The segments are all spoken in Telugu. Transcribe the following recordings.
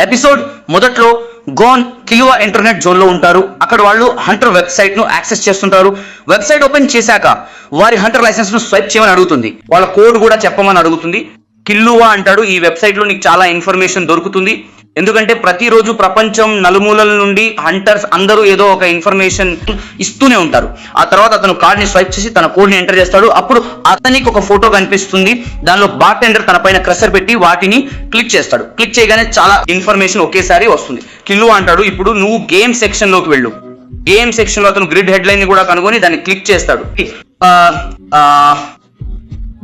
ఎపిసోడ్ మొదట్లో గోన్ కిలువా ఇంటర్నెట్ జోన్ లో ఉంటారు. అక్కడ వాళ్ళు హంటర్ వెబ్సైట్ ను యాక్సెస్ చేస్తుంటారు. వెబ్సైట్ ఓపెన్ చేశాక వారి హంటర్ లైసెన్స్ ను స్వైప్ చేయమని అడుగుతుంది. వాళ్ళ కోడ్ కూడా చెప్పమని అడుగుతుంది. కిల్లువా అంటాడు, ఈ వెబ్సైట్ లో నీకు చాలా ఇన్ఫర్మేషన్ దొరుకుతుంది. ఎందుకంటే ప్రతిరోజు ప్రపంచం నలుమూలల నుండి హంటర్స్ అందరూ ఏదో ఒక ఇన్ఫర్మేషన్ ఇస్తూనే ఉంటారు. ఆ తర్వాత అతను కార్డ్ ని స్వైప్ చేసి తన కోడ్ ని ఎంటర్ చేస్తాడు. అప్పుడు అతనికి ఒక ఫోటో కనిపిస్తుంది. దానిలో బార్టెండర్ తన పైన క్రషర్ పెట్టి వాటిని క్లిక్ చేస్తాడు. క్లిక్ చేయగానే చాలా ఇన్ఫర్మేషన్ ఒకేసారి వస్తుంది. కిల్లువా అంటాడు, ఇప్పుడు నువ్వు గేమ్ సెక్షన్ లోకి వెళ్ళు. గేమ్ సెక్షన్ లో అతను గ్రిడ్ హెడ్ లైన్ ని కూడా కనుగొని దాన్ని క్లిక్ చేస్తాడు.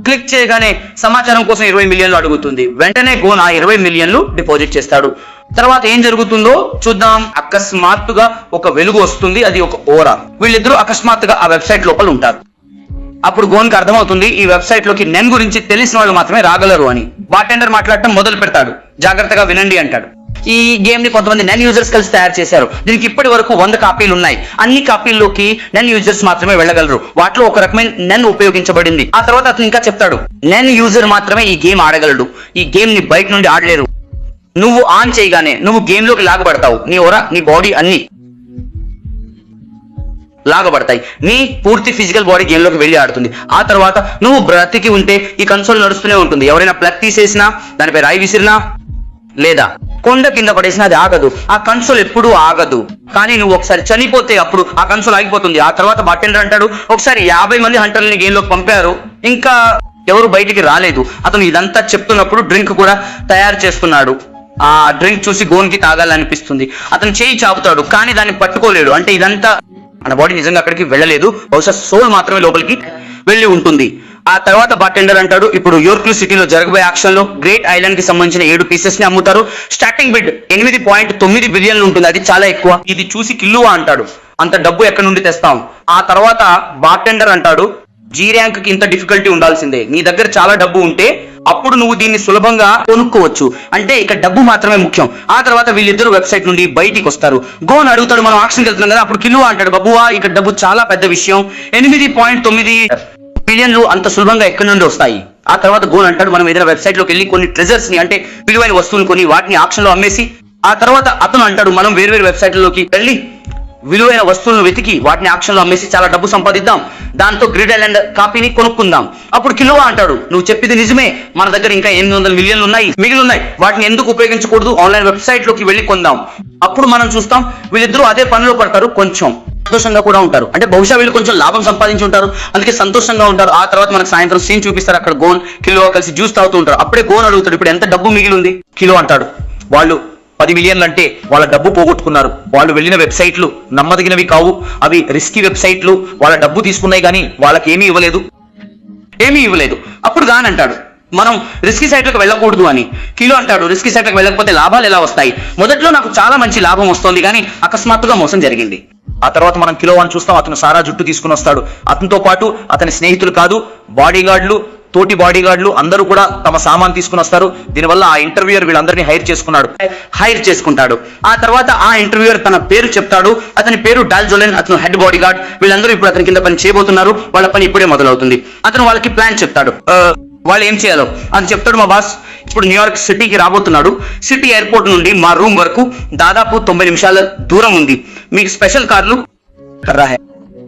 క్లిక్ చేయగానే సమాచారం కోసం 20 మిలియన్లు అడుగుతుంది. వెంటనే గోన్ ఆ 20 మిలియన్లు డిపాజిట్ చేస్తాడు. తర్వాత ఏం జరుగుతుందో చూద్దాం. అకస్మాత్తుగా ఒక వెలుగు వస్తుంది, అది ఒక ఓరా. వీళ్ళిద్దరూ అకస్మాత్తుగా ఆ వెబ్సైట్ లోపల ఉంటారు. అప్పుడు గోన్ కి అర్థమవుతుంది ఈ వెబ్సైట్ లోకి నెన్ గురించి తెలిసిన వాళ్ళు మాత్రమే రాగలరు అని. బార్టెండర్ మాట్లాడటం మొదలు పెడతాడు. జాగ్రత్తగా వినండి అంటాడు. ఈ గేమ్ ని కొంతమంది నెన్ యూజర్స్ కలిసి తయారు చేశారు. దీనికి ఇప్పటి వరకు 100 కాపీలు ఉన్నాయి. అన్ని కాపీల్లోకి నెన్ యూజర్స్ మాత్రమే వెళ్ళగలరు. వాటిలో ఒక రకమైన నెన్ ఉపయోగించబడింది. ఆ తర్వాత అతను ఇంకా చెప్తాడు, నెన్ యూజర్ మాత్రమే ఈ గేమ్ ఆడగలడు. ఈ గేమ్ ని బయట నుండి ఆడలేరు. నువ్వు ఆన్ చేయగానే నువ్వు గేమ్ లోకి లాగబడతావు. నీ ఓరా, నీ బాడీ అన్ని లాగబడతాయి. నీ పూర్తి ఫిజికల్ బాడీ గేమ్ లోకి వెళ్ళి ఆడుతుంది. ఆ తర్వాత నువ్వు బ్రతికి ఉంటే ఈ కన్సోల్ నడుస్తూనే ఉంటుంది. ఎవరైనా ప్లగ్ తీసేసినా, దానిపై రాయి విసిరినా, లేదా కొండ కింద పడేసినా అది ఆగదు. ఆ కన్సోల్ ఎప్పుడూ ఆగదు. కానీ నువ్వు ఒకసారి చనిపోతే అప్పుడు ఆ కన్సోల్ ఆగిపోతుంది. ఆ తర్వాత బార్టెండర్ అంటాడు, ఒకసారి 50 మంది హంటర్లని గేమ్ లోకి పంపారు, ఇంకా ఎవరు బయటికి రాలేదు. అతను ఇదంతా చెప్తున్నప్పుడు డ్రింక్ కూడా తయారు చేస్తున్నాడు. ఆ డ్రింక్ చూసి గోన్ కి తాగాలనిపిస్తుంది. అతను చేయి చాపుతాడు, కానీ దాన్ని పట్టుకోలేడు. అంటే ఇదంతా మన బాడీ నిజంగా అక్కడికి వెళ్ళలేదు, బహుశా సోల్ మాత్రమే లోపలికి వెళ్ళి ఉంటుంది. ఆ తర్వాత బార్టెండర్ అంటాడు, ఇప్పుడు యోర్క్ సిటీలో జరగబోయే యాక్షన్ లో గ్రేట్ ఐలాండ్ కి సంబంధించిన 7 పీసెస్ ని అమ్ముతారు. స్టార్టింగ్ బిడ్ 8.9 బిలియన్లు ఉంటుంది. అది చాలా ఎక్కువ. ఇది చూసి కిల్లువా అంటాడు, అంత డబ్బు ఎక్కడి నుండి తెస్తాం? ఆ తర్వాత బార్టెండర్ అంటాడు, జీ ర్యాంక్ కి ఇంత డిఫికల్టీ ఉండాల్సిందే. నీ దగ్గర చాలా డబ్బు ఉంటే అప్పుడు నువ్వు దీన్ని సులభంగా కొనుక్కోవచ్చు. అంటే ఇక డబ్బు మాత్రమే ముఖ్యం. ఆ తర్వాత వీళ్ళిద్దరు వెబ్సైట్ నుండి బయటికి వస్తారు. గోన్ అడుగుతాడు, మనం ఆక్షన్కి వెళ్తున్నాం కదా. అప్పుడు కిల్లువా అంటాడు, బబ్బువా ఇక్కడ డబ్బు చాలా పెద్ద విషయం. 8.9 బిలియన్లు అంత సులభంగా ఎక్కడి నుండి వస్తాయి? ఆ తర్వాత గోన్ అంటాడు, మనం ఏదైనా వెబ్సైట్ లోకి వెళ్ళి కొన్ని ట్రెజర్స్ ని, అంటే విలువైన వస్తువులు కొని వాటిని ఆక్షన్ లో అమ్మేసి, ఆ తర్వాత అతను అంటాడు, మనం వేరు వెబ్సైట్లలోకి వెళ్ళి విలువైన వస్తువులను వెతికి వాటిని ఆక్షన్ లో అమ్మేసి చాలా డబ్బు సంపాదిద్దాం. దాంతో గ్రిడ్ ఐలాండ్ కాపీని కొనుక్కుందాం. అప్పుడు కిల్లువా అంటాడు, నువ్వు చెప్పింది నిజమే, మన దగ్గర ఇంకా 800 మిలియన్లు ఉన్నాయి, మిగిలి ఉన్నాయి. వాటిని ఎందుకు ఉపయోగించకూడదు? ఆన్లైన్ వెబ్సైట్ లోకి వెళ్ళి కొందాం. అప్పుడు మనం చూస్తాం వీళ్ళిద్దరూ అదే పనిలో పడతారు. కొంచెం సంతోషంగా కూడా ఉంటారు. అంటే బహుశా వీళ్ళు కొంచెం లాభం సంపాదించి ఉంటారు, అందుకే సంతోషంగా ఉంటారు. ఆ తర్వాత మనకు సాయంత్రం సీన్ చూపిస్తారు. అక్కడ గోన్ కిల్లువా కలిసి జ్యూస్ తాగుతూ ఉంటారు. అప్పుడే గోన్ అడుగుతాడు, ఇప్పుడు ఎంత డబ్బు మిగిలి ఉంది? కిల్లువా అంటాడు, వాళ్ళు 10 మిలియన్లు అంటే వాళ్ళ డబ్బు పోగొట్టుకున్నారు. వాళ్ళు వెళ్ళిన వెబ్సైట్లు నమ్మదగినవి కావు, అవి రిస్కీ వెబ్సైట్లు. వాళ్ళ డబ్బు తీసుకున్నాయి కానీ వాళ్ళకి ఏమీ ఇవ్వలేదు. అప్పుడు గాన్ అంటాడు, మనం రిస్కీ సైట్లకు వెళ్ళకూడదు అని. కిలో అంటాడు, రిస్కీ సైట్లకు వెళ్ళకపోతే లాభాలు ఎలా వస్తాయి? మొదట్లో నాకు చాలా మంచి లాభం వస్తుంది, కానీ అకస్మాత్తుగా మోసం జరిగింది. ఆ తర్వాత మనం కిలోవాన్ చూస్తాం. అతను సారా జుట్టు తీసుకుని వస్తాడు. అతనితో పాటు అతని స్నేహితులు కాదు, బాడీగార్డులు, తోటి బాడీగార్డులు అందరూ కూడా తమ సామాన్ తీసుకుని వస్తారు. దీనివల్ల ఆ ఇంటర్వ్యూయర్ వీళ్ళందరినీ హైర్ చేసుకుంటాడు. ఆ తర్వాత ఆ ఇంటర్వ్యూయర్ తన పేరు చెప్తాడు. అతని పేరు డాల్ జోలెన్. అతను హెడ్ బాడీగార్డ్. వీళ్ళందరూ ఇప్పుడు అతని కింద పని చేయబోతున్నారు. వాళ్ళ పని ఇప్పుడే మొదలవుతుంది. అతను వాళ్ళకి ప్లాన్ చెప్తాడు, వాళ్ళు ఏం చేయాలో అని చెప్తాడు. మా బాస్ ఇప్పుడు న్యూయార్క్ సిటీకి రాబోతున్నాడు. సిటీ ఎయిర్పోర్ట్ నుండి మా రూమ్ వరకు దాదాపు 90 నిమిషాల దూరం ఉంది. మీకు స్పెషల్ కార్లు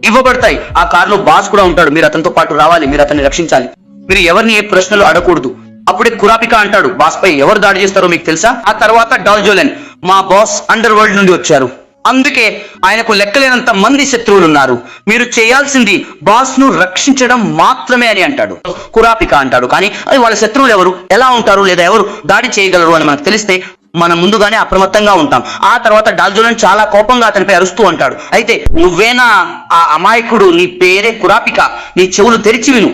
ఇవ్వబడతాయి. ఆ కార్లో బాస్ కూడా ఉంటాడు. మీరు అతనితో పాటు రావాలి, మీరు అతన్ని రక్షించాలి. మీరు ఎవరిని ఏ ప్రశ్నలు అడగకూడదు. అప్పుడే కురాపికా అంటాడు, బాస్ పై ఎవరు దాడి చేస్తారో మీకు తెలుసా? ఆ తర్వాత డాల్ జోలెన్, మా బాస్ అండర్ వరల్డ్ నుండి వచ్చారు, అందుకే ఆయనకు లెక్కలేనంత మంది శత్రువులు ఉన్నారు. మీరు చేయాల్సింది బాస్ ను రక్షించడం మాత్రమే అని అంటాడు. కురాపికా అంటాడు, కానీ అది వాళ్ళ శత్రువులు ఎవరు, ఎలా ఉంటారు, లేదా ఎవరు దాడి చేయగలరు అని మనకు తెలిస్తే మనం ముందుగానే అప్రమత్తంగా ఉంటాం. ఆ తర్వాత డాల్ జోలెన్ చాలా కోపంగా అతనిపై అరుస్తూ అంటాడు, అయితే నువ్వేనా ఆ అమాయకుడు? నీ పేరే కురాపికా. నీ చెవులు తెరిచి విను.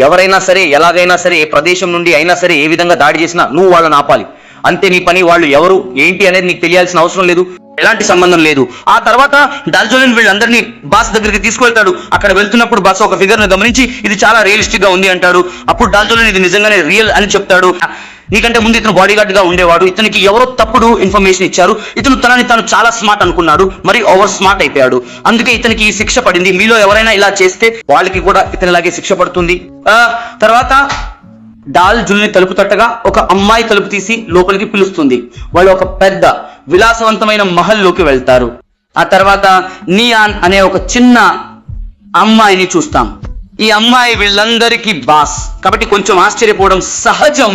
ఎవరైనా సరే, ఎలాగైనా సరే, ఏ ప్రదేశం నుండి అయినా సరే, ఏ విధంగా దాడి చేసినా నువ్వు వాళ్ళని ఆపాలి. అంతే నీ పని. వాళ్ళు ఎవరు ఏంటి అనేది నీకు తెలియాల్సిన అవసరం లేదు, ఎలాంటి సంబంధం లేదు. ఆ తర్వాత డాల్ జోలెన్ వీళ్ళందరినీ బాస్ దగ్గరికి తీసుకువెళ్తాడు. అక్కడ వెళ్తున్నప్పుడు బాస్ ఒక ఫిగర్ ను గమనించి ఇది చాలా రియలిస్టిక్ గా ఉంది అంటాడు. అప్పుడు డాల్ జోలెన్ ఇది నిజంగానే రియల్ అని చెప్తాడు. నీకంటే ముందు ఇతను బాడీగార్డ్ గా ఉండేవాడు. ఇతనికి ఎవరో తప్పుడు ఇన్ఫర్మేషన్ ఇచ్చారు. ఇతను తనని తాను చాలా స్మార్ట్ అనుకున్నాడు, మరి ఓవర్ స్మార్ట్ అయిపోయాడు. అందుకే ఇతనికి ఈ శిక్ష పడింది. మీలో ఎవరైనా ఇలా చేస్తే వాళ్ళకి కూడా ఇతనిలాగే శిక్ష పడుతుంది. తర్వాత డాల్ జుల్ని తలుపు తట్టగా ఒక అమ్మాయి తలుపు తీసి లోపలికి పిలుస్తుంది. వాళ్ళు ఒక పెద్ద విలాసవంతమైన మహల్లోకి వెళ్తారు. ఆ తర్వాత నియాన్ అనే ఒక చిన్న అమ్మాయిని చూస్తాం. ఈ అమ్మాయి వీళ్ళందరికీ బాస్ కాబట్టి కొంచెం ఆశ్చర్యపోవడం సహజం.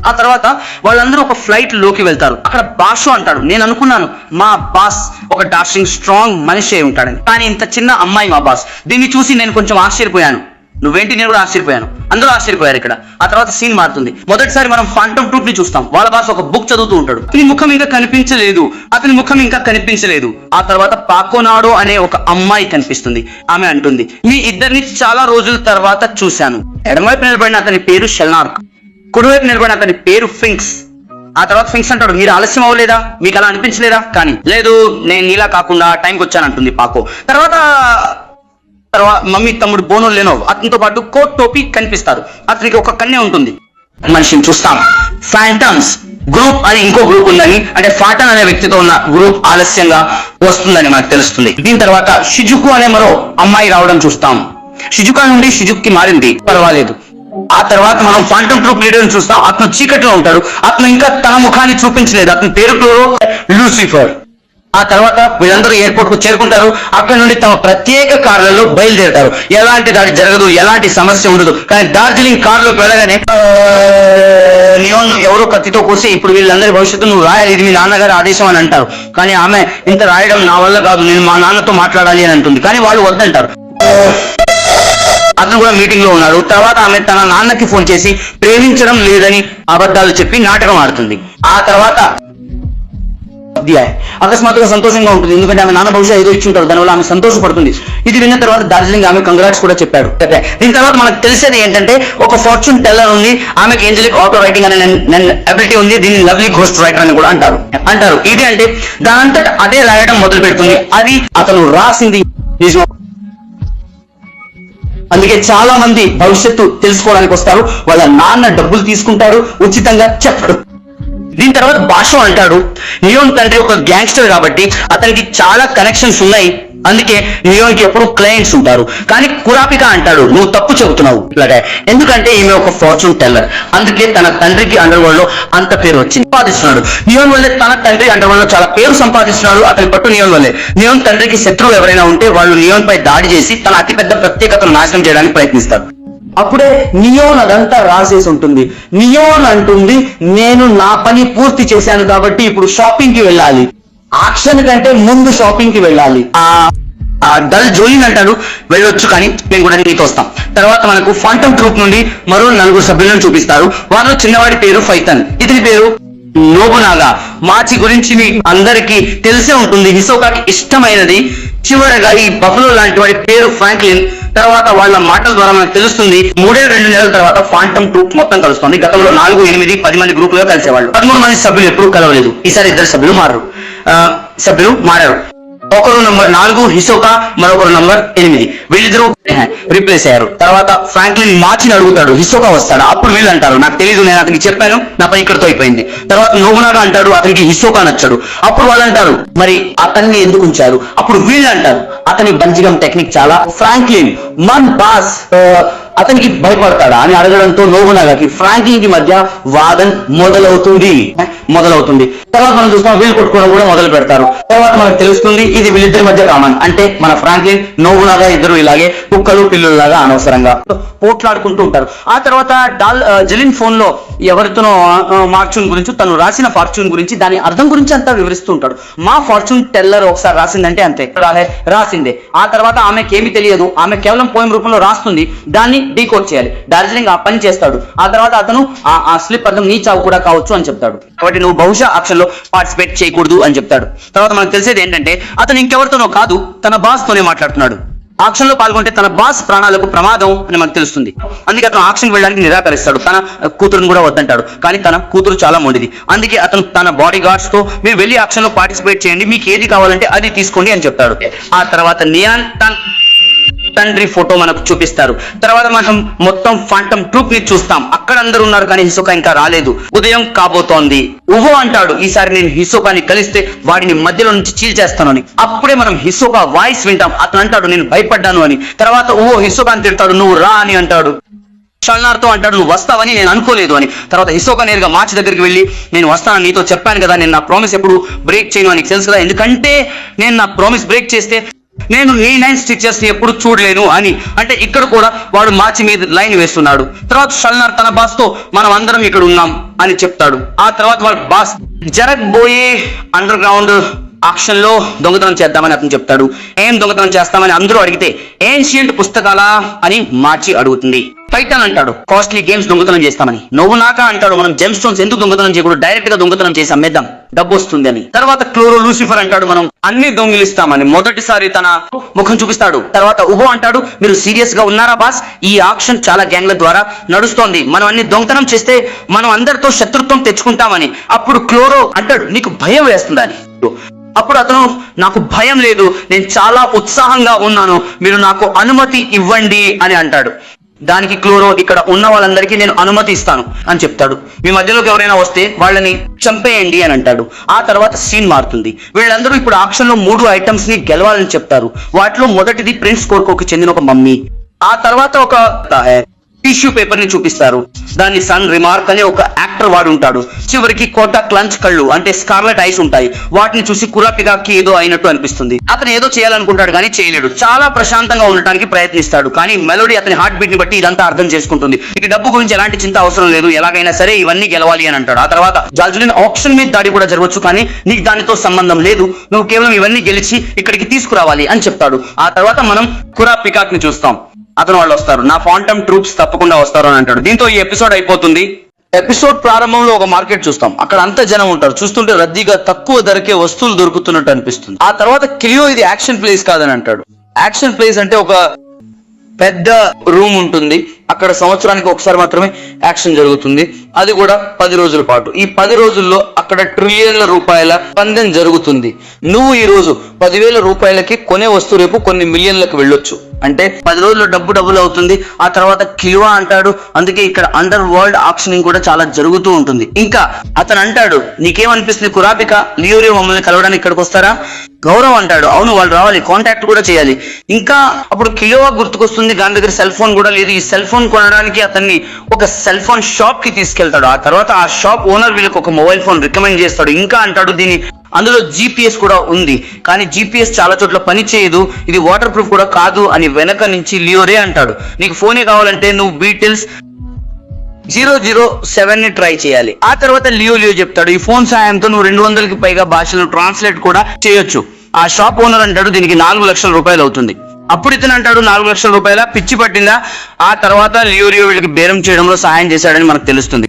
ఆ తర్వాత వాళ్ళందరూ ఒక ఫ్లైట్ లోకి వెళ్తారు. అక్కడ బాషు అంటాడు, నేను అనుకున్నాను మా బాస్ ఒక డాషింగ్ స్ట్రాంగ్ మనిషి అయి ఉంటాడని, కానీ ఇంత చిన్న అమ్మాయి మా బాస్. దీన్ని చూసి నేను కొంచెం ఆశ్చర్యపోయాను. నువ్వేంటి, నేను కూడా ఆశ్చర్యపోయాను. అందరూ ఆశ్చర్యపోయారు ఇక్కడ. ఆ తర్వాత సీన్ మారుతుంది. మొదటిసారి మనం ఫాంటమ్ ట్రూప్ ని చూస్తాం. వాళ్ళ బాస్ ఒక బుక్ చదువుతూ ఉంటాడు. అతని ముఖం ఇంకా కనిపించలేదు. ఆ తర్వాత పాకోనాడో అనే ఒక అమ్మాయి కనిపిస్తుంది. ఆమె అంటుంది, మీ ఇద్దరిని చాలా రోజుల తర్వాత చూశాను. ఎడమవైపు నిలబడిన అతని పేరు షెల్నార్క్, కుడివైపు నిలబడిన అతని పేరు ఫింక్స్. ఆ తర్వాత ఫింక్స్ అంటాడు, మీరు ఆలస్యం అవ్వలేదా, మీకు అలా అనిపించలేదా? కానీ లేదు, నేను నీలా కాకుండా టైంకి వచ్చానంటుంది పాకో. తర్వాత మమ్మీ తమ్ముడు బోనో లేనో అతనితో పాటు కోట్ టోపీ కనిపిస్తారు. అతనికి ఒక కన్య ఉంటుంది. మనిషిని చూస్తాం. ఫాంటమ్స్ గ్రూప్ అని ఇంకో గ్రూప్ ఉందని, అంటే ఫాటన్ అనే వ్యక్తితో ఉన్న గ్రూప్ ఆలస్యంగా వస్తుందని మనకు తెలుస్తుంది. దీని తర్వాత షిజుకు అనే మరో అమ్మాయి రావడం చూస్తాం. షిజుకా నుండి షిజుక్కి మారింది, పర్వాలేదు. ఆ తర్వాత మనం ఫాంటమ్ ట్రూప్ లీడర్ చూస్తాం. అతను చీకట్లో ఉంటాడు. అతను ఇంకా తన ముఖాన్ని చూపించలేదు. అతని పేరు లూసిఫర్. ఆ తర్వాత వీళ్ళందరూ ఎయిర్పోర్ట్ కు చేరుకుంటారు. అక్కడ నుండి తమ ప్రత్యేక కార్లలో బయలుదేరతారు. ఎలాంటి దాడి జరగదు, ఎలాంటి సమస్య ఉండదు. కానీ డార్జిలింగ్ కారులోకి వెళ్ళగానే నియోన్ ఎవరో కత్తితో కోసి, ఇప్పుడు వీళ్ళందరి భవిష్యత్తు నువ్వు రాయాలి, ఇది మీ నాన్నగారి ఆదేశం అని అంటారు. కానీ ఆమె ఇంత రాయడం నా వల్ల కాదు, నేను మా నాన్నతో మాట్లాడాలి అని అంటుంది. కానీ వాళ్ళు వద్దంటారు. అతను కూడా మీటింగ్ లో ఉన్నాడు. తర్వాత ఆమె తన నాన్నకి ఫోన్ చేసి ప్రేమించడం లేదని అబద్ధాలు చెప్పి నాటకం ఆడుతుంది. ఆ తర్వాత అకస్మాత్తుగా సంతోషంగా ఉంటుంది, ఎందుకంటే ఆమె నాన్న భవిష్యత్తు ఏదో ఇచ్చింటారు, దానివల్ల ఆమె సంతోషపడుతుంది. ఇది విన్న తర్వాత డార్జిలింగ్ ఆమె కంగ్రాట్స్ కూడా చెప్పాడు. దీని తర్వాత మనకు తెలిసేది ఏంటంటే, ఒక ఫార్చ్యూన్ టెల్లర్ ఉంది, ఆమెకి ఏంజలిక్ ఆటో రైటింగ్ అనే అబిలిటీ ఉంది. దీన్ని లవ్లీ ఘోస్ట్ రైటర్ అని కూడా అంటారు. ఇది అంటే దానంతట అదే రాయడం మొదలు పెడుతుంది. అది అతను రాసింది. అందుకే చాలా మంది భవిష్యత్తు తెలుసుకోవడానికి వస్తారు. వాళ్ళ నాన్న డబ్బులు తీసుకుంటాడు, ఉచితంగా చెప్పడు. దీని తర్వాత బాషో అంటాడు, నియోన్ తండ్రి ఒక గ్యాంగ్స్టర్ కాబట్టి అతనికి చాలా కనెక్షన్స్ ఉన్నాయి. అందుకే నియోన్కి ఎప్పుడు క్లయింట్స్ ఉంటారు. కానీ కురాపిక అంటాడు, నువ్వు తప్పు చెబుతున్నావు, ఎందుకంటే ఈమె ఒక ఫార్చ్యూన్ టెల్లర్. అందుకే తన తండ్రికి అండర్ వరల్డ్ లో అంత పేరు వచ్చింది. సంపాదిస్తున్నాడు. నియోన్ వల్లే తన తండ్రి అండర్ వరల్డ్ లో చాలా పేరు సంపాదిస్తున్నాడు. అతని పట్టు నియోన్ వల్లే. నియోన్ తండ్రికి శత్రువు ఎవరైనా ఉంటే వాళ్ళు నియోన్ పై దాడి చేసి తన అతిపెద్ద ప్రత్యేకతను నాశనం చేయడానికి ప్రయత్నిస్తారు. అప్పుడే నియోన్ అదంతా రాసేసి ఉంటుంది. నియోన్ అంటుంది, నేను నా పని పూర్తి చేశాను కాబట్టి ఇప్పుడు షాపింగ్ కి వెళ్ళాలి. యాక్షన్ కంటే ముందు షాపింగ్ కి వెళ్ళాలి. డల్ జోలిన్ అంటారు, వెళ్ళొచ్చు కానీ మేము కూడా నీతో వస్తాం. తర్వాత మనకు ఫాంటమ్ ట్రూప్ నుండి మరో 4 సభ్యులను చూపిస్తారు. వారిలో చిన్నవాడి పేరు ఫైతన్, ఇతని పేరు నోబునాగా. మాచి గురించి మీ అందరికీ తెలిసే ఉంటుంది, హిసోకాకి ఇష్టమైనది. చివరగా ఈ బఫలో లాంటి వాడి పేరు ఫ్రాంక్లిన్. తర్వాత వాళ్ళ మాటల ద్వారా మనకు తెలుస్తుంది, 3-2 నెలల తర్వాత ఫాంటమ్ ట్రూప్ మొత్తం కలుస్తుంది. గతంలో 4, 8, 10 మంది గ్రూపులుగా కలిసేవాళ్ళు. 13 మంది సభ్యులు ఎప్పుడూ కలవలేదు. ఈసారి 2 సభ్యులు మారారు. ఒకరు నంబర్ 4 హిసోకా, మరొకరు నంబర్ 8. వీళ్ళిద్దరూ రీప్లేస్ అయ్యారు. తర్వాత ఫ్రాంక్లిన్ మాచిని అడుగుతాడు, హిసోకా వస్తాడా? అప్పుడు వీళ్ళు అంటారు, నాకు తెలియదు, నేను అతనికి చెప్పాను, నా పని ఇక్కడితో అయిపోయింది. తర్వాత నోబునాగా అంటాడు, అతనికి హిసోకా నచ్చాడు. అప్పుడు వాళ్ళు అంటారు, మరి అతన్ని ఎందుకు ఉంచారు? అప్పుడు వీళ్ళు అంటారు, అతని బంజిగం టెక్నిక్ చాలా. ఫ్రాంక్లిన్ మన్ బాస్ అతనికి భయపడతాడా అని అడగడంతో నోబునాగాకి ఫ్రాంక్లిన్ కి మధ్య వాదన మొదలవుతుంది. తర్వాత మనం చూస్తాం, వీళ్ళు కొట్టుకోవడం కూడా మొదలు పెడతారు. తర్వాత మనకు తెలుస్తుంది, ఇది వీళ్ళిద్దరి మధ్య కామన్. అంటే మన ఫ్రాంక్లిన్ నోబునాగా ఇద్దరు ఇలాగే కుక్కలు పిల్లులాగా అనవసరంగా పోట్లాడుకుంటూ ఉంటారు. ఆ తర్వాత జెలిన్ ఫోన్ లో ఎవరితోనో ఫార్చ్యూన్ గురించి, తను రాసిన ఫార్చ్యూన్ గురించి, దాని అర్థం గురించి అంతా వివరిస్తూ ఉంటాడు. మా ఫార్చ్యూన్ టెల్లర్ ఒకసారి రాసిందంటే అంతే, రాసిందే. ఆ తర్వాత ఆమెకి ఏమి తెలియదు, ఆమె కేవలం పోయం రూపంలో రాస్తుంది, దాన్ని డీకోడ్ చేయాలి. డార్జిలింగ్ ఆ పని చేస్తాడు. ఆ తర్వాత అతను ఆ స్లిప్ అర్థం నీ చావు కూడా కావచ్చు అని చెప్తాడు. కాబట్టి నువ్వు బహుశా యాక్షన్ లో పార్టిసిపేట్ చేయకూడదు అని చెప్తాడు. తర్వాత మనకు తెలిసేది ఏంటంటే, అతను ఇంకెవరితోనో కాదు, తన బాస్ తోనే మాట్లాడుతున్నాడు. ఆక్షన్ లో పాల్గొంటే తన బాస్ ప్రాణాలకు ప్రమాదం అని మనకు తెలుస్తుంది. అందుకే అతను ఆక్షన్ వెళ్ళడానికి నిరాకరిస్తాడు. తన కూతురుని కూడా వద్దంటాడు. కానీ తన కూతురు చాలా మొండిది. అందుకే అతను తన బాడీ గార్డ్స్ తో, మీరు వెళ్ళి ఆక్షన్ లో పార్టిసిపేట్ చేయండి, మీకు ఏది కావాలంటే అది తీసుకోండి అని చెప్తాడు. ఆ తర్వాత నియాన్ తండ్రి ఫోటో మనకు చూపిస్తారు. తర్వాత మనం మొత్తం ఫాంటమ్ ట్రూప్ ని చూస్తాం. అక్కడ అందరూ ఉన్నారు, కానీ హిసోకా ఇంకా రాలేదు. ఉదయం కాబోతోంది. ఉహో అంటాడు, ఈసారి నేను హిసోకాని కలిస్తే వాడిని మధ్యలో నుంచి చీల్చేస్తాను అని. అప్పుడే మనం హిసోకా వాయిస్ వింటాం. అతను అంటాడు, నేను భయపడ్డాను అని. తర్వాత ఉహో హిసోకాని తిడతాడు, నువ్వు రా అని అంటాడు. షల్నార్తో అంటాడు, నువ్వు వస్తావని నేను అనుకోలేదు అని. తర్వాత హిసోకా నేరుగా మార్చ్ దగ్గరికి వెళ్ళి, నేను వస్తాను, నీతో చెప్పాను కదా, నేను నా ప్రామిస్ ఎప్పుడు బ్రేక్ చేయను అని తెలుసు కదా, ఎందుకంటే నేను నా ప్రామిస్ బ్రేక్ చేస్తే నేను నీ 9 స్టిచెస్ ని ఎప్పుడు చూడలేను అని. అంటే ఇక్కడ కూడా వాడు మార్చి మీద లైన్ వేస్తున్నాడు. తర్వాత షల్నార్ తన బాస్ తో మనం అందరం ఇక్కడ ఉన్నాం అని చెప్తాడు. ఆ తర్వాత వాడు బాస్ జరగబోయే అండర్ గ్రౌండ్ ఆక్షన్ లో దొంగతనం చేద్దామని అతను చెప్తాడు. ఏం దొంగతనం చేస్తామని అందరూ అడిగితే ఏన్షియంట్ పుస్తకాలా అని మార్చి అడుగుతుంది. టైటాన్ అంటాడు, కాస్ట్లీ గేమ్స్ దొంగతనం చేస్తామని. నువ్వు నాకా అంటాడు, మనం జెమ్ స్టోన్స్ ఎందుకు దొంగతనం చేయకూడదు, డైరెక్ట్ గా దొంగతనం చేసి అమ్మేద్దాం, డబ్బు వస్తుంది అని. తర్వాత క్లోరో లూసిఫర్ అంటాడు, మనం అన్ని దొంగిలిస్తామని. మొదటిసారి తన ముఖం చూపిస్తాడు. తర్వాత ఉబో అంటాడు, మీరు సీరియస్ గా ఉన్నారా బాస్, ఈ ఆక్షన్ చాలా గ్యాంగ్ల ద్వారా నడుస్తోంది, మనం అన్ని దొంగతనం చేస్తే మనం అందరితో శత్రుత్వం తెచ్చుకుంటామని. అప్పుడు క్లోరో అంటాడు, నీకు భయం వేస్తుందని. అప్పుడు అతను, నాకు భయం లేదు, నేను చాలా ఉత్సాహంగా ఉన్నాను, మీరు నాకు అనుమతి ఇవ్వండి అని అంటాడు. దానికి క్లోరో, ఇక్కడ ఉన్న వాళ్ళందరికీ నేను అనుమతి ఇస్తాను అని చెప్తాడు. మీ మధ్యలోకి ఎవరైనా వస్తే వాళ్ళని చంపేయండి అని అంటాడు. ఆ తర్వాత సీన్ మారుతుంది. వీళ్ళందరూ ఇప్పుడు ఆక్షన్ లో 3 ఐటమ్స్ ని గెలవాలని చెప్తారు. వాటిలో మొదటిది ప్రిన్స్ కోర్కోకి చెందిన ఒక మమ్మీ. ఆ తర్వాత ఒక టిష్యూ పేపర్ ని చూపిస్తారు. దాని సన్ రిమార్క్ అనే ఒక యాక్టర్ వాడు ఉంటాడు. చివరికి కోటా క్లంచ్ కళ్ళు అంటే స్కార్లెట్ ఐస్ ఉంటాయి. వాటిని చూసి కురాపికాకి ఏదో అయినట్టు అనిపిస్తుంది. అతను ఏదో చేయాలనుకుంటాడు కానీ చేయలేడు. చాలా ప్రశాంతంగా ఉండటానికి ప్రయత్నిస్తాడు. కానీ మెలోడీ అతని హార్ట్ బీట్ ని బట్టి ఇదంతా అర్థం చేసుకుంటుంది. ఇక డబ్బు గురించి ఎలాంటి చింత అవసరం లేదు, ఎలాగైనా సరే ఇవన్నీ గెలవాలి అని అంటాడు. ఆ తర్వాత జాల్జులిన్ ఆప్షన్ మీద దాడి కూడా జరగవచ్చు, కానీ నీకు దానితో సంబంధం లేదు, నువ్వు కేవలం ఇవన్నీ గెలిచి ఇక్కడికి తీసుకురావాలి అని చెప్తాడు. ఆ తర్వాత మనం కురాపికాక్ ని చూస్తాం. అతను వాళ్ళు వస్తారు, నా ఫాంటమ్ ట్రూప్స్ తప్పకుండా వస్తారు అని అంటాడు. దీంతో ఈ ఎపిసోడ్ అయిపోతుంది. ఎపిసోడ్ ప్రారంభంలో ఒక మార్కెట్ చూస్తాం. అక్కడ అంతా జనం ఉంటారు. చూస్తుంటే రద్దీగా తక్కువ ధరకే వస్తువులు దొరుకుతున్నట్టు అనిపిస్తుంది. ఆ తర్వాత కిలియో ఇది యాక్షన్ ప్లేస్ కాదని అంటాడు. యాక్షన్ ప్లేస్ అంటే ఒక పెద్ద రూమ్ ఉంటుంది. అక్కడ సంవత్సరానికి ఒకసారి మాత్రమే యాక్షన్ జరుగుతుంది. అది కూడా 10 రోజుల పాటు. ఈ 10 రోజుల్లో అక్కడ ట్రిలియన్ల రూపాయల పందెం జరుగుతుంది. నువ్వు ఈ రోజు 10,000 రూపాయలకి కొనే వస్తువు రేపు కొన్ని మిలియన్లకు వెళ్ళొచ్చు. అంటే 10 రోజుల్లో డబ్బులు అవుతుంది. ఆ తర్వాత కిలువా అంటాడు, అందుకే ఇక్కడ అండర్ వరల్డ్ ఆక్షనింగ్ కూడా చాలా జరుగుతూ ఉంటుంది. ఇంకా అతను అంటాడు, నీకేమనిపిస్తుంది కురాపిక, లియోరియో మమ్మల్ని కలవడానికి ఇక్కడికి వస్తారా? గౌరవ్ అంటాడు, అవును వాళ్ళు రావాలి, కాంటాక్ట్ కూడా చేయాలి. ఇంకా అప్పుడు కిలువా గుర్తుకొస్తుంది, దాని దగ్గర సెల్ ఫోన్ కూడా లేదు. ఈ సెల్ ఫోన్ కొనడానికి అతన్ని ఒక సెల్ ఫోన్ షాప్ కి తీసుకెళ్తాడు. ఆ తర్వాత ఆ షాప్ ఓనర్ వీళ్ళకి ఒక మొబైల్ ఫోన్ రికమెండ్ చేస్తాడు. ఇంకా అంటాడు, అందులో జీపీఎస్ కూడా ఉంది, కానీ జీపీఎస్ చాలా చోట్ల పని చేయదు, ఇది వాటర్ ప్రూఫ్ కూడా కాదు అని వెనక నుంచి లియోరే అంటాడు. నీకు ఫోనే కావాలంటే నువ్వు బీటిల్స్ 007 ని ట్రై చేయాలి. ఆ తర్వాత లియో చెప్తాడు, ఈ ఫోన్ సాయంతో నువ్వు 200కి పైగా భాషలను ట్రాన్స్లేట్ కూడా చేయొచ్చు. ఆ షాప్ ఓనర్ అంటాడు, దీనికి 4 లక్షల రూపాయలు అవుతుంది. అప్పుడు ఇతను అంటాడు, 4 లక్షల రూపాయల, పిచ్చి పట్టిందా? ఆ తర్వాత లియో వీళ్ళకి బేరం చేయడంలో సహాయం చేశాడని మనకు తెలుస్తుంది.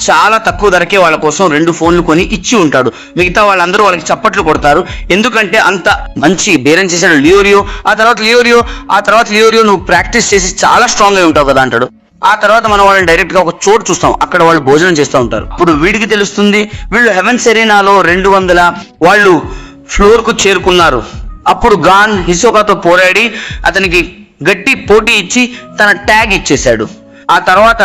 చాలా తక్కువ ధరకే వాళ్ళ కోసం 2 ఫోన్లు కొని ఇచ్చి ఉంటాడు. మిగతా వాళ్ళందరూ వాళ్ళకి చప్పట్లు కొడతారు, ఎందుకంటే అంత మంచి బేరం చేశాడు లియోరియో. ఆ తర్వాత లియోరియో నువ్వు ప్రాక్టీస్ చేసి చాలా స్ట్రాంగ్ అయి ఉంటావు కదా అంటాడు. ఆ తర్వాత మనం వాళ్ళని డైరెక్ట్ గా ఒక చోటు చూస్తాం. అక్కడ వాళ్ళు భోజనం చేస్తూ ఉంటారు. అప్పుడు వీడికి తెలుస్తుంది, వీళ్ళు హెవెన్ సెరీనాలో 200 వాళ్ళు ఫ్లోర్ కు చేరుకున్నారు. అప్పుడు గాన్ హిసోకాతో పోరాడి అతనికి గట్టి పోటీ ఇచ్చి తన ట్యాగ్ ఇచ్చేశాడు. ఆ తర్వాత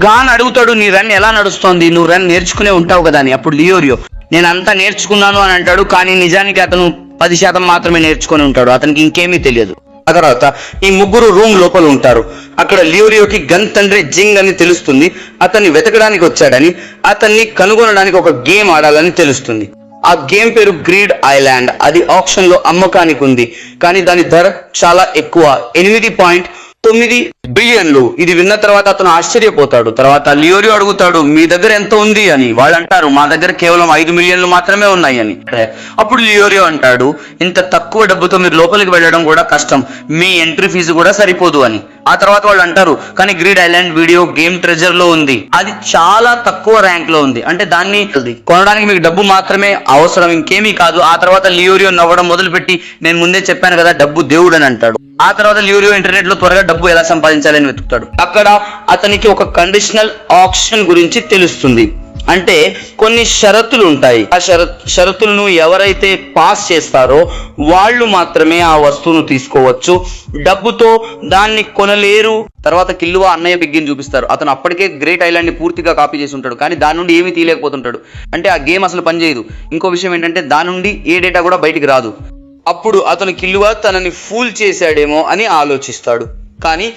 గాన్ అడుగుతాడు, నీ రన్ ఎలా నడుస్తోంది, నువ్వు రన్ నేర్చుకునే ఉంటావు కదా అని. అప్పుడు లియోరియో, నేను అంతా నేర్చుకున్నాను అని అంటాడు, కానీ నిజానికి అతను 10% మాత్రమే నేర్చుకుని ఉంటాడు, అతనికి ఇంకేమీ తెలియదు. ఆ తర్వాత ఈ 3 రూమ్ లోపల ఉంటారు. అక్కడ లియోరియోకి గన్ తండ్రి జింగ్ అని తెలుస్తుంది. అతన్ని వెతకడానికి వచ్చాడని, అతన్ని కనుగొనడానికి ఒక గేమ్ ఆడాలని తెలుస్తుంది. ఆ గేమ్ పేరు గ్రీడ్ ఐలాండ్. అది ఆప్షన్ లో అమ్మకానికి ఉంది, కానీ దాని ధర చాలా ఎక్కువ, 8.9 బిలియన్లు. ఇది విన్న తర్వాత అతను ఆశ్చర్యపోతాడు. తర్వాత లియోరియో అడుగుతాడు, మీ దగ్గర ఎంత ఉంది అని. వాళ్ళు అంటారు, మా దగ్గర కేవలం 5 మిలియన్లు మాత్రమే ఉన్నాయి అని. అప్పుడు లియోరియో అంటాడు, ఇంత తక్కువ డబ్బుతో మీరు లోపలికి వెళ్ళడం కూడా కష్టం, మీ ఎంట్రీ ఫీజు కూడా సరిపోదు అని. ఆ తర్వాత వాళ్ళు అంటారు, కానీ greed island video game treasure లో ఉంది, అది చాలా తక్కువ ర్యాంక్ లో ఉంది, అంటే దాన్ని కొనడానికి మీకు డబ్బు మాత్రమే అవసరం, ఇంకేమీ కాదు. ఆ తర్వాత లియోరియో నవ్వడం మొదలుపెట్టి, నేను ముందే చెప్పాను కదా డబ్బు దేవుడు అని అంటాడు. ఆ తర్వాత లియోరియో ఇంటర్నెట్ లో త్వరగా డబ్బు ఎలా సంపాదించాలని వెతుకుతాడు. అక్కడ అతనికి ఒక కండిషనల్ ఆప్షన్ గురించి తెలుస్తుంది. అంటే కొన్ని షరతులు ఉంటాయి. ఆ షరతులను ఎవరైతే పాస్ చేస్తారో వాళ్ళు మాత్రమే ఆ వస్తువును తీసుకోవచ్చు, డబ్బుతో దాన్ని కొనలేరు. తర్వాత కిల్లువా అన్నయ్య బిగ్గిని చూపిస్తారు. అతను అప్పటికే గ్రేట్ ఐలాండ్ ని పూర్తిగా కాపీ చేసి ఉంటాడు, కానీ దాని నుండి ఏమీ తీయలేకపోతుంటాడు. అంటే ఆ గేమ్ అసలు పనిచేయదు. ఇంకో విషయం ఏంటంటే దాని నుండి ఏ డేటా కూడా బయటికి రాదు. అప్పుడు అతను కిల్లువా తనని ఫూల్ చేశాడేమో అని ఆలోచిస్తాడు, కానీ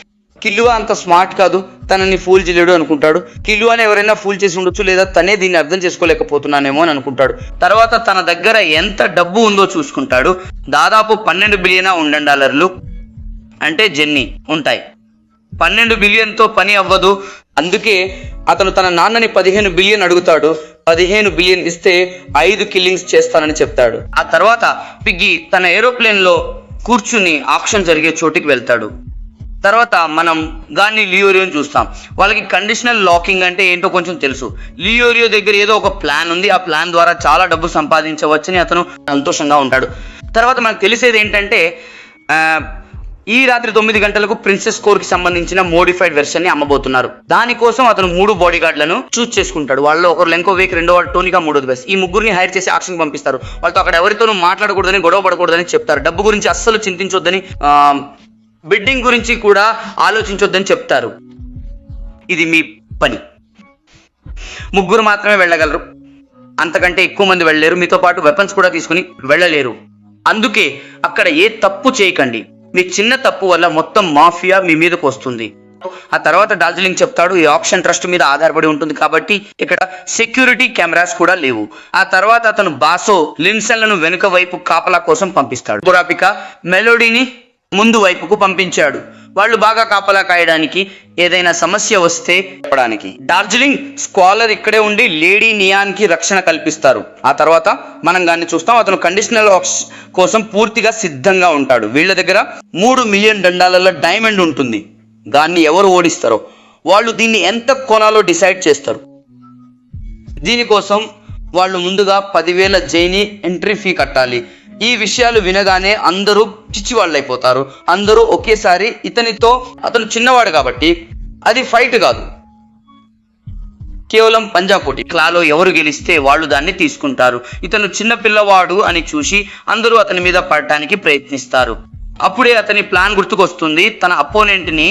కిల్లువ అంత స్మార్ట్ కాదు, తనని ఫూల్ చేయలేడు అనుకుంటాడు. కిల్లువని ఎవరైనా ఫూల్ చేసి ఉండొచ్చు, లేదా తనే దీన్ని అర్థం చేసుకోలేకపోతున్నానేమో అని అనుకుంటాడు. తర్వాత తన దగ్గర ఎంత డబ్బు ఉందో చూసుకుంటాడు. దాదాపు 12 బిలియన్ US$. అంటే జెన్నీ ఉంటాయి. 12 బిలియన్తో పని అవ్వదు. అందుకే అతను తన నాన్నని 15 బిలియన్ అడుగుతాడు. 15 బిలియన్ ఇస్తే 5 కిల్లింగ్స్ చేస్తానని చెప్తాడు. ఆ తర్వాత పిగ్గి తన ఏరోప్లేన్ లో కూర్చుని ఆక్షన్ జరిగే చోటికి వెళ్తాడు. తర్వాత మనం గాన్ని లియోరియోని చూస్తాం. వాళ్ళకి కండిషనల్ లాకింగ్ అంటే ఏంటో కొంచెం తెలుసు. లియోరియో దగ్గర ఏదో ఒక ప్లాన్ ఉంది. ఆ ప్లాన్ ద్వారా చాలా డబ్బు సంపాదించవచ్చని అతను సంతోషంగా ఉంటాడు. తర్వాత మనకు తెలిసేది ఏంటంటే ఈ రాత్రి 9 గంటలకు ప్రిన్సెస్ కోర్కి సంబంధించిన మోడిఫైడ్ వెర్షన్ ని అమ్మబోతున్నారు. దానికోసం అతను 3 బాడీ గార్డ్లను చూస్ చేసుకుంటాడు. వాళ్ళు ఒకరు లెంకో వేక్, రెండో వాడు టోనికా, మూడోది బెస్. ఈ ముగ్గురిని హైర్ చేసి ఆక్షన్ పంపిస్తారు. వాళ్ళతో అక్కడ ఎవరితోనూ మాట్లాడకూడదని, గొడవ పడకూడదని చెప్తారు. డబ్బు గురించి అస్సలు చింతించొద్దని, బిడ్డింగ్ గురించి కూడా ఆలోచించొద్దని చెప్తారు. ఇది మీ పని. 3 మాత్రమే వెళ్ళగలరు, అంతకంటే ఎక్కువ మంది వెళ్ళలేరు. మీతో పాటు వెపన్స్ కూడా తీసుకుని వెళ్ళలేరు. అందుకే అక్కడ ఏ తప్పు చేయకండి. మీ చిన్న తప్పు వల్ల మొత్తం మాఫియా మీ మీదకు వస్తుంది. ఆ తర్వాత డార్జిలింగ్ చెప్తాడు, ఈ ఆప్షన్ ట్రస్ట్ మీద ఆధారపడి ఉంటుంది కాబట్టి ఇక్కడ సెక్యూరిటీ కెమెరాస్ కూడా లేవు. ఆ తర్వాత అతను బాసో లిన్సన్లను వెనుక వైపు కాపలా కోసం పంపిస్తాడు. బురాపిక మెలోడీని ముందు వైపుకు పంపించాడు. వాళ్ళు బాగా కాపలా కాయడానికి, ఏదైనా సమస్య వస్తే చెప్పడానికి. డార్జిలింగ్ స్క్వాలర్ ఇక్కడే ఉండి లేడీ నియాన్ కి రక్షణ కల్పిస్తారు. ఆ తర్వాత మనం దాన్ని చూస్తాం. అతను కండిషనల్ కోసం పూర్తిగా సిద్ధంగా ఉంటాడు. వీళ్ళ దగ్గర $3 మిలియన్ డైమండ్ ఉంటుంది. దాన్ని ఎవరు ఓడిస్తారో వాళ్ళు దీన్ని ఎంత కొనాలో డిసైడ్ చేస్తారు. దీనికోసం వాళ్ళు ముందుగా 10,000 జైని ఎంట్రీ ఫీ కట్టాలి. ఈ విషయాలు వినగానే అందరూ పిచ్చివాళ్ళు అయిపోతారు. అందరూ ఒకేసారి ఇతనితో, అతను చిన్నవాడు కాబట్టి అది ఫైట్ కాదు, కేవలం పంజా పోటీ. క్లాలో ఎవరు గెలిస్తే వాళ్ళు దాన్ని తీసుకుంటారు. ఇతను చిన్న పిల్లవాడు అని చూసి అందరూ అతని మీద పడటానికి ప్రయత్నిస్తారు. అప్పుడే అతని ప్లాన్ గుర్తుకొస్తుంది. తన అపోనెంట్ ని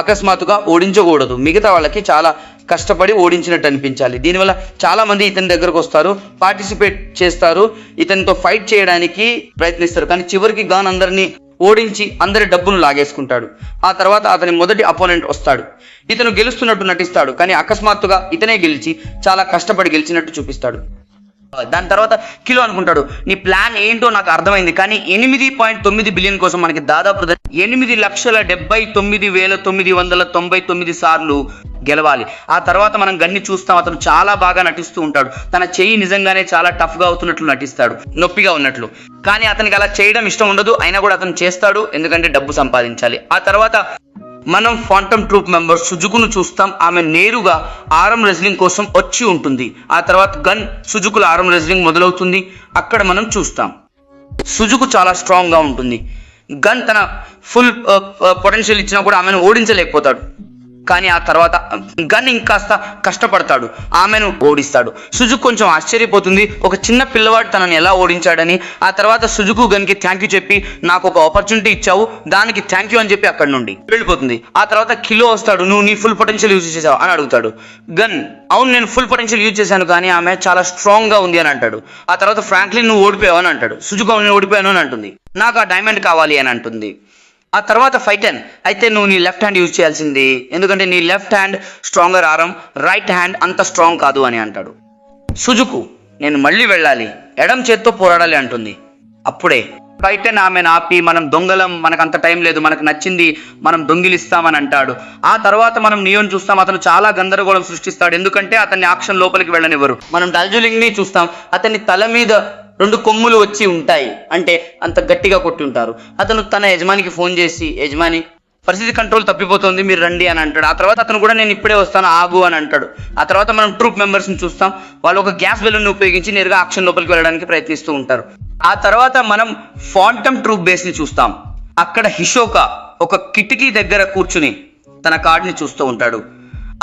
అకస్మాత్తుగా ఓడించకూడదు. మిగతా వాళ్ళకి చాలా కష్టపడి ఓడించినట్టు అనిపించాలి. దీనివల్ల చాలా మంది ఇతని దగ్గరకు వస్తారు, పార్టిసిపేట్ చేస్తారు, ఇతనితో ఫైట్ చేయడానికి ప్రయత్నిస్తారు. కానీ చివరికి గాన్ అందరినీ ఓడించి అందరి డబ్బును లాగేసుకుంటాడు. ఆ తర్వాత అతని మొదటి అపోనెంట్ వస్తాడు. ఇతను గెలుస్తున్నట్టు నటిస్తాడు, కానీ అకస్మాత్తుగా ఇతనే గెలిచి చాలా కష్టపడి గెలిచినట్టు చూపిస్తాడు. దాని తర్వాత కిలో అనుకుంటాడు, నీ ప్లాన్ ఏంటో నాకు అర్థమైంది, కానీ 8.9 బిలియన్ కోసం మనకి దాదాపు 8,79,999 సార్లు గెలవాలి. ఆ తర్వాత మనం గన్ని చూస్తాం. అతను చాలా బాగా నటిస్తూ ఉంటాడు. తన చెయ్యి నిజంగానే చాలా టఫ్ గా అవుతున్నట్లు నటిస్తాడు, నొప్పిగా ఉన్నట్లు. కానీ అతనికి అలా చేయడం ఇష్టం ఉండదు. అయినా కూడా అతను చేస్తాడు, ఎందుకంటే డబ్బు సంపాదించాలి. ఆ తర్వాత మనం ఫాంటమ్ ట్రూప్ మెంబర్ సుజుకును చూస్తాం. ఆమె నేరుగా ఆర్మ్ రెజ్లింగ్ కోసం వచ్చి ఉంటుంది. ఆ తర్వాత గన్ సుజుకుల ఆర్మ్ రెజ్లింగ్ మొదలవుతుంది. అక్కడ మనం చూస్తాం సుజుకు చాలా స్ట్రాంగ్ గా ఉంటుంది. గన్ తన ఫుల్ పొటెన్షియల్ ఇచ్చినా కూడా ఆమెను ఓడించలేకపోతాడు. కానీ ఆ తర్వాత గన్ ఇంకాస్త కష్టపడతాడు, ఆమెను ఓడిస్తాడు. సుజుకు కొంచెం ఆశ్చర్యపోతుంది, ఒక చిన్న పిల్లవాడు తనని ఎలా ఓడించాడని. ఆ తర్వాత సుజుకు గన్కి థ్యాంక్ యూ చెప్పి, నాకు ఒక ఆపర్చునిటీ ఇచ్చావు, దానికి థ్యాంక్ యూ అని చెప్పి అక్కడ నుండి వెళ్ళిపోతుంది. ఆ తర్వాత కిలో వస్తాడు, నువ్వు నీ ఫుల్ పొటెన్షియల్ యూజ్ చేసావు అని అడుగుతాడు. గన్, అవును నేను ఫుల్ పొటెన్షియల్ యూజ్ చేశాను, కానీ ఆమె చాలా స్ట్రాంగ్ గా ఉంది అని అంటాడు. ఆ తర్వాత ఫ్రాంక్లిన్ నువ్వు ఓడిపోయావు అని అంటాడు. సుజుకు నేను ఓడిపోయాను అని అంటుంది. నాకు ఆ డైమండ్ కావాలి అని అంటుంది. ఆ తర్వాత ఫైటన్, అయితే నువ్వు నీ లెఫ్ట్ హ్యాండ్ యూజ్ చేయాల్సింది, ఎందుకంటే నీ left hand stronger arm, right hand అంత స్ట్రాంగ్ కాదు అని అంటాడు. సుజుకు, నేను మళ్ళీ వెళ్ళాలి, ఎడం చేత్తో పోరాడాలి అంటుంది. అప్పుడే ఫైటన్ ఆమెను ఆపి, మనం దొంగలం, మనకు అంత టైం లేదు, మనకు నచ్చింది మనం దొంగిలిస్తామని అంటాడు. ఆ తర్వాత మనం నియోన్ చూస్తాం. అతను చాలా గందరగోళం సృష్టిస్తాడు, ఎందుకంటే అతన్ని ఆక్షన్ లోపలికి వెళ్ళనివ్వరు. మనం డార్జిలింగ్ ని చూస్తాం. అతని తల మీద 2 కొమ్ములు వచ్చి ఉంటాయి, అంటే అంత గట్టిగా కొట్టి ఉంటారు. అతను తన యజమానికి ఫోన్ చేసి, యజమాని పరిస్థితి కంట్రోల్ తప్పిపోతుంది, మీరు రండి అని అంటాడు. ఆ తర్వాత అతను కూడా నేను ఇప్పుడే వస్తాను, ఆగు అని అంటాడు. ఆ తర్వాత మనం ట్రూప్ మెంబర్స్ని చూస్తాం. వాళ్ళు ఒక గ్యాస్ బెలూన్ ఉపయోగించి నేరుగా ఆక్షన్ లోపలికి వెళ్ళడానికి ప్రయత్నిస్తూ ఉంటారు. ఆ తర్వాత మనం ఫాంటమ్ ట్రూప్ బేస్ని చూస్తాం. అక్కడ హిషోకా ఒక కిటికీ దగ్గర కూర్చుని తన కార్డుని చూస్తూ ఉంటాడు.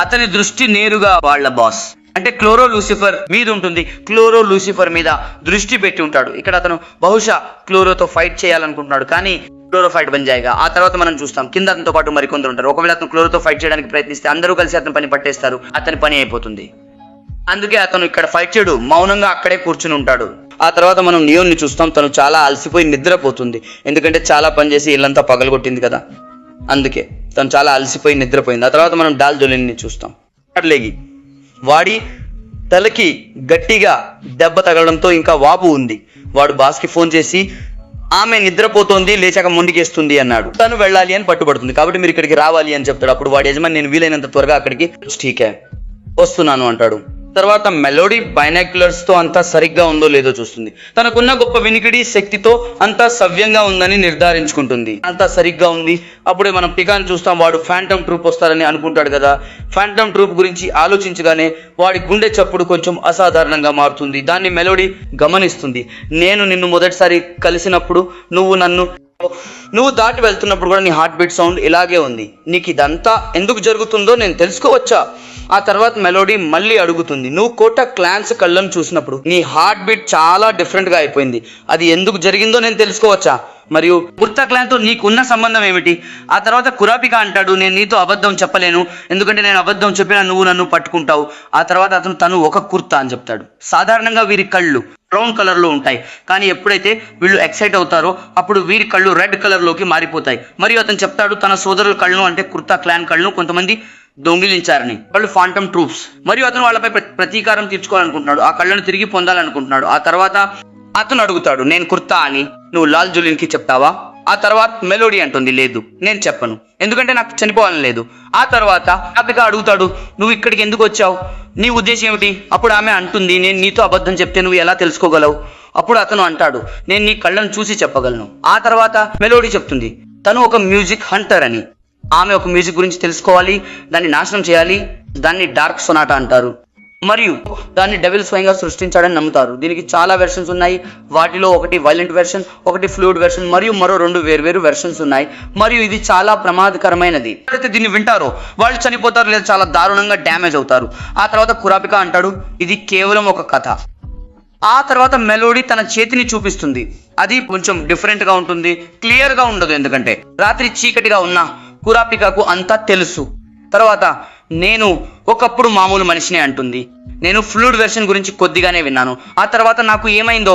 అతని దృష్టి నేరుగా వాళ్ళ బాస్ అంటే క్లోరో లూసిఫర్ మీద ఉంటుంది. క్లోరో లూసిఫర్ మీద దృష్టి పెట్టి ఉంటాడు. ఇక్కడ అతను బహుశా క్లోరోతో ఫైట్ చేయాలనుకుంటున్నాడు, కానీ క్లోరో ఫైట్ బంద్ చేయగా. ఆ తర్వాత మనం చూస్తాం కింద అతనితో పాటు మరికొందరు ఉంటారు. ఒకవేళ అతను క్లోరోతో ఫైట్ చేయడానికి ప్రయత్నిస్తే అందరూ కలిసి అతని పని పట్టేస్తారు, అతని పని అయిపోతుంది. అందుకే అతను ఇక్కడ ఫైట్ చేయడు, మౌనంగా అక్కడే కూర్చుని ఉంటాడు. ఆ తర్వాత మనం నియోన్ని చూస్తాం. తను చాలా అలసిపోయి నిద్రపోతుంది, ఎందుకంటే చాలా పని చేసి ఇల్లంతా పగలగొట్టింది కదా. అందుకే తను చాలా అలసిపోయి నిద్రపోయింది. ఆ తర్వాత మనం డాల్ జోలిన్ని చూస్తాం. లేగి వాడి తలకి గట్టిగా దెబ్బ తగలడంతో ఇంకా వాపు ఉంది. వాడు బాస్కి ఫోన్ చేసి ఆమె నిద్రపోతోంది, లేచాక ముందుకేస్తుంది అన్నాడు. తను వెళ్ళాలి అని పట్టుబడుతుంది. కాబట్టి మీరు ఇక్కడికి రావాలి అని చెప్తాడు. అప్పుడు వాడి యజమాని నేను వీలైనంత త్వరగా అక్కడికి ఠీకే వస్తున్నాను అంటాడు. తర్వాత మెలోడీ బైనాక్యులర్స్ తో అంతా సరిగ్గా ఉందో లేదో చూస్తుంది. తనకున్న గొప్ప వినికిడి శక్తితో అంతా సవ్యంగా ఉందని నిర్ధారించుకుంటుంది. అంతా సరిగ్గా ఉంది. అప్పుడే మనం పికాని చూస్తాం. వాడు ఫ్యాంటమ్ ట్రూప్ వస్తారని అనుకుంటాడు కదా. ఫ్యాంటమ్ ట్రూప్ గురించి ఆలోచించగానే వాడి గుండె చప్పుడు కొంచెం అసాధారణంగా మారుతుంది. దాన్ని మెలోడీ గమనిస్తుంది. నేను నిన్ను మొదటిసారి కలిసినప్పుడు నువ్వు దాటి వెళ్తున్నప్పుడు కూడా నీ హార్ట్ బీట్ సౌండ్ ఇలాగే ఉంది. నీకు ఇదంతా ఎందుకు జరుగుతుందో నేను తెలుసుకోవచ్చా? ఆ తర్వాత మెలోడీ మళ్ళీ అడుగుతుంది, నువ్వు కోటక్ క్లాన్స్ కళ్ళను చూసినప్పుడు నీ హార్ట్ బీట్ చాలా డిఫరెంట్గా అయిపోయింది. అది ఎందుకు జరిగిందో నేను తెలుసుకోవచ్చా? మరియు కుర్తా క్లాన్తో నీకున్న సంబంధం ఏమిటి? ఆ తర్వాత కురాపికా అంటాడు, నేను నీతో అబద్ధం చెప్పలేను, ఎందుకంటే నేను అబద్ధం చెప్పినా నువ్వు నన్ను పట్టుకుంటావు. ఆ తర్వాత తను ఒక కుర్తా అని చెప్తాడు. సాధారణంగా వీరి కళ్ళు బ్రౌన్ కలర్లో ఉంటాయి, కానీ ఎప్పుడైతే వీళ్ళు ఎక్సైట్ అవుతారో అప్పుడు వీరి కళ్ళు రెడ్ కలర్లోకి మారిపోతాయి. మరియు అతను చెప్తాడు తన సోదరుల కళ్ళను, అంటే కుర్తా క్లాన్ కళ్ళను కొంతమంది దొంగిలించారని. వాళ్ళు ఫాంటమ్ ట్రూప్స్. మరియు అతను వాళ్ళపై ప్రతీకారం తీర్చుకోవాలనుకుంటున్నాడు, ఆ కళ్ళను తిరిగి పొందాలనుకుంటున్నాడు. ఆ తర్వాత అతను అడుగుతాడు, నేను కుర్తా అని నువ్వు లాల్ జులిన్కి చెప్తావా? ఆ తర్వాత మెలోడీ అంటుంది, లేదు నేను చెప్పను, ఎందుకంటే నాకు చనిపోవాలని లేదు. ఆ తర్వాత కురాపికా అడుగుతాడు, నువ్వు ఇక్కడికి ఎందుకు వచ్చావు, నీ ఉద్దేశం ఏమిటి? అప్పుడు ఆమె అంటుంది, నేను నీతో అబద్ధం చెప్తే నువ్వు ఎలా తెలుసుకోగలవు? అప్పుడు అతను అంటాడు, నేను నీ కళ్ళను చూసి చెప్పగలను. ఆ తర్వాత మెలోడీ చెప్తుంది, తను ఒక మ్యూజిక్ హంటర్ అని. ఆమె ఒక మ్యూజిక్ గురించి తెలుసుకోవాలి, దాన్ని నాశనం చేయాలి. దాన్ని డార్క్ సొనాటా అంటారు మరియు దాన్ని డెవిల్ స్వయంగా సృష్టించాడని నమ్ముతారు. దీనికి చాలా వెర్షన్స్ ఉన్నాయి. వాటిలో ఒకటి వైలెంట్ వెర్షన్, ఒకటి ఫ్లూయిడ్ వెర్షన్ మరియు మరో 2 వేర్వేరు వెర్షన్స్ ఉన్నాయి. మరియు ఇది చాలా ప్రమాదకరమైనది. ఎవరైతే దీన్ని వింటారో వాళ్ళు చనిపోతారు లేదా చాలా దారుణంగా డ్యామేజ్ అవుతారు. ఆ తర్వాత కురాపికా అంటాడు, ఇది కేవలం ఒక కథ. ఆ తర్వాత మెలోడీ తన చేతిని చూపిస్తుంది. అది కొంచెం డిఫరెంట్గా ఉంటుంది, క్లియర్గా ఉండదు, ఎందుకంటే రాత్రి చీకటిగా ఉన్న కురాపికాకు అంతా తెలుసు. తర్వాత నేను ఒకప్పుడు మామూలు మనిషినే అంటుంది. నేను ఫ్లూయిడ్ వెర్షన్ గురించి కొద్దిగానే విన్నాను. ఆ తర్వాత నాకు ఏమైందో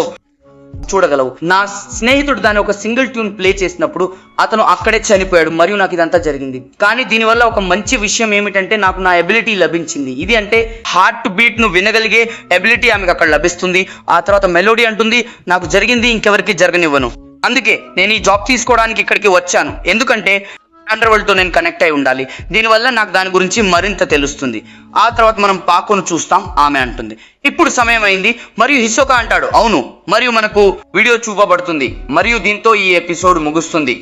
చూడగలవు. నా స్నేహితుడు దాన్ని ఒక సింగిల్ ట్యూన్ ప్లే చేసినప్పుడు అతను అక్కడే చనిపోయాడు మరియు నాకు ఇదంతా జరిగింది. కానీ దీనివల్ల ఒక మంచి విషయం ఏమిటంటే నాకు నా ఎబిలిటీ లభించింది. ఇది అంటే హార్ట్ బీట్ ను వినగలిగే ఎబిలిటీ ఆమెకు అక్కడ లభిస్తుంది. ఆ తర్వాత మెలోడీ అంటుంది, నాకు జరిగింది ఇంకెవరికి జరగనివ్వను, అందుకే నేను ఈ జాబ్ తీసుకోవడానికి ఇక్కడికి వచ్చాను, ఎందుకంటే అండర్ వరల్డ్ తో నేను కనెక్ట్ అయి ఉండాలి. దీనివల్ల నాకు దాని గురించి మరింత తెలుస్తుంది. ఆ తర్వాత మనం పాకోను చూస్తాం. ఆమె అంటుంది, ఇప్పుడు సమయం అయింది. మరియు హిసోకా అంటాడు, అవును, మరియు మనకు వీడియో చూపబడుతుంది. మరియు దీంతో ఈ ఎపిసోడ్ ముగుస్తుంది.